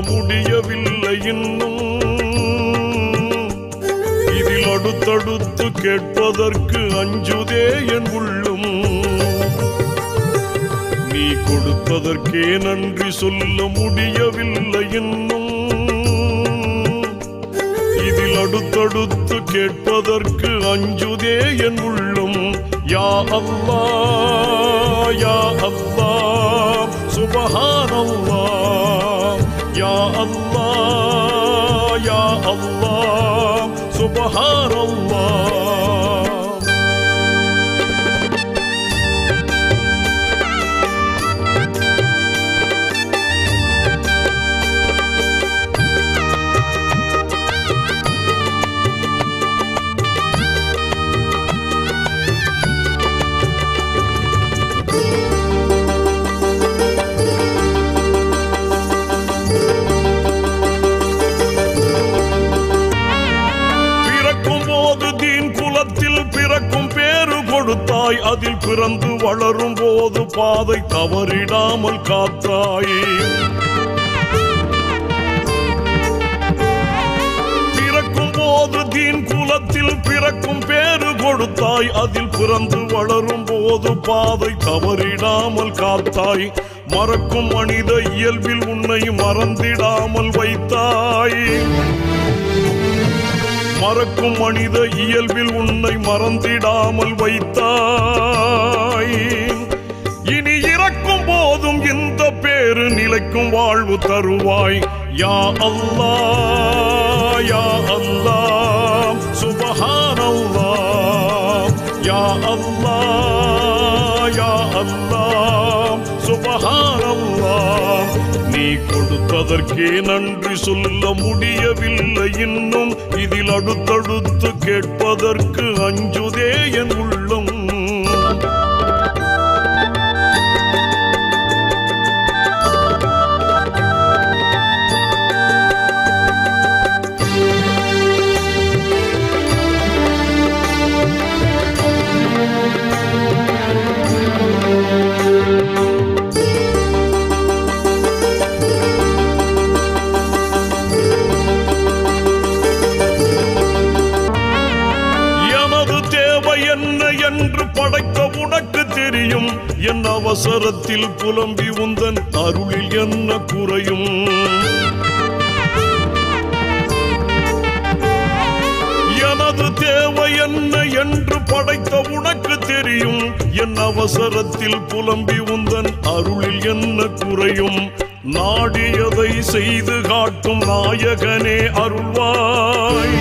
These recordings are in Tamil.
முடியவில்லை இன்னும். இதில் அடுத்தடுத்து கேட்பதற்கு அஞ்சுதே என் உள்ளம். நீ கொடுத்ததற்கே நன்றி சொல்ல முடியவில்லை இன்னும். இதில் அடுத்தடுத்து கேட்பதற்கு அஞ்சுதே என் உள்ளம். யா அல்லாஹ் யா அல்லாஹ் சுப்ஹானல்லாஹ். யா அல்லாஹ் யா அல்லாஹ் சுப்ஹானல்லாஹ். பிறக்கும் பேரு கொடுத்தாய், அதில் பிறந்து வளரும் போது பாதை தவறிடாமல் காத்தாய். பிறக்கும் போது தீன் குலத்தில் பிறக்கும் பேரு கொடுத்தாய், அதில் பிறந்து வளரும் போது பாதை தவறிடாமல் காத்தாய். மறக்கும் மனித இயல்பில் உன்னை மறந்திடாமல் வைத்தாய். மறக்கும் மனித இயல்பில் உன்னை மறந்திடாமல் வைத்தாய். இனி இறக்கும் போதும் இந்த பேரு நிலைக்கும் வாழ்வு தருவாய். யா அல்லாஹ் யா அல்லாஹ் சுப்ஹானல்லாஹ். யா அல்லாஹ் யா அல்லாஹ் சுப்ஹானல்லாஹ். நீ கொடுத்ததற்கே நன்றி சொல்ல முடியவில்லை இன்னும். இதில் அடுத்தடுத்து கேட்பதற்கு அஞ்சுதே என் உள்ளம். என்று படைத்த உனக்கு தெரியும். என் அவசரத்தில் புலம்பி உந்தன் அருளில் என்ன குறையும். எனது தேவை என்ன என்று படைத்த உனக்கு தெரியும். என் அவசரத்தில் புலம்பி உந்தன் அருளில் என்ன குறையும். நாடியதை செய்து காட்டும் நாயகனே அருள்வாய்.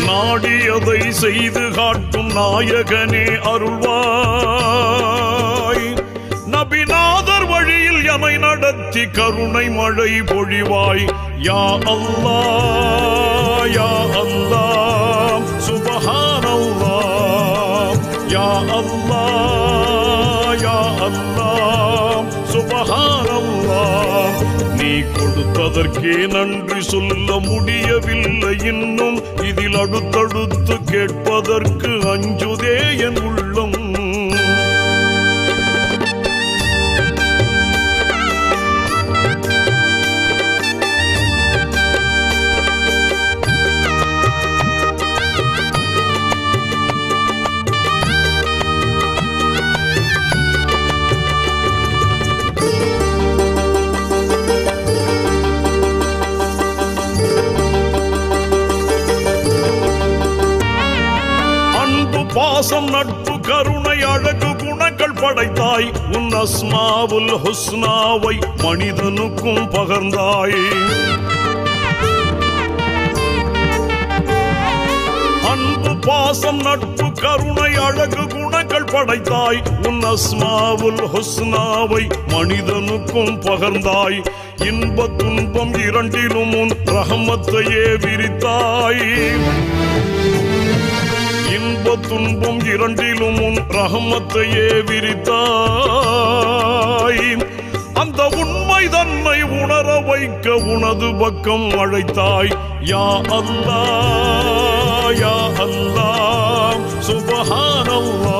நாடியதை செய்து காட்டும் நாயகனே அருள்வாய். நபிநாதர் வழியில் எமை நடத்தி கருணை மழை பொழிவாய். யா அல்லாஹ் யா அல்லாஹ் சுப்ஹானல்லாஹ். யா அல்லாஹ் யா அல்லாஹ் சுப்ஹானல்லாஹ். நீ கொடுத்ததற்கே நன்றி சொல்ல முடியவில்லை இன்னும். இதில் அடுத்தடுத்து கேட்பதற்கு அஞ்சுதே என் உள்ளம். பாசம் நட்பு கருணை அழகு குணங்கள் படைத்தாய். உன் அஸ்மாவுல் ஹுஸ்னாவை மனிதனுக்கும் பகர்ந்தாய். அன்பு பாசம் நட்பு கருணை அழகு குணங்கள் படைத்தாய். உன் அஸ்மாவுல் ஹுஸ்னாவை மனிதனுக்கும் பகர்ந்தாய். இன்ப துன்பம் இரண்டிலும் உன் ரஹமத்தையே விரித்தாய். இன்ப துன்பம் இரண்டிலும் உன் ரஹமத்தையே விரித்தாய். அந்த உண்மை தன்னை உணர வைக்க உனது பக்கம் அழைத்தாய். யா அல்லாஹ் யா அல்லாஹ் சுப்ஹானல்லாஹ்.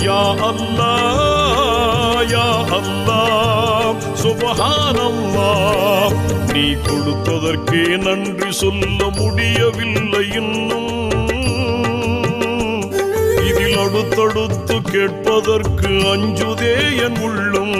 யா அல்லாஹ் யா அல்லாஹ் உபகாரம்மா. நீ கொடுத்ததற்கே நன்றி சொல்ல முடியவில்லை இன்னும். இதில் அடுத்தடுத்து கேட்பதற்கு அஞ்சுதே என் உள்ளம்.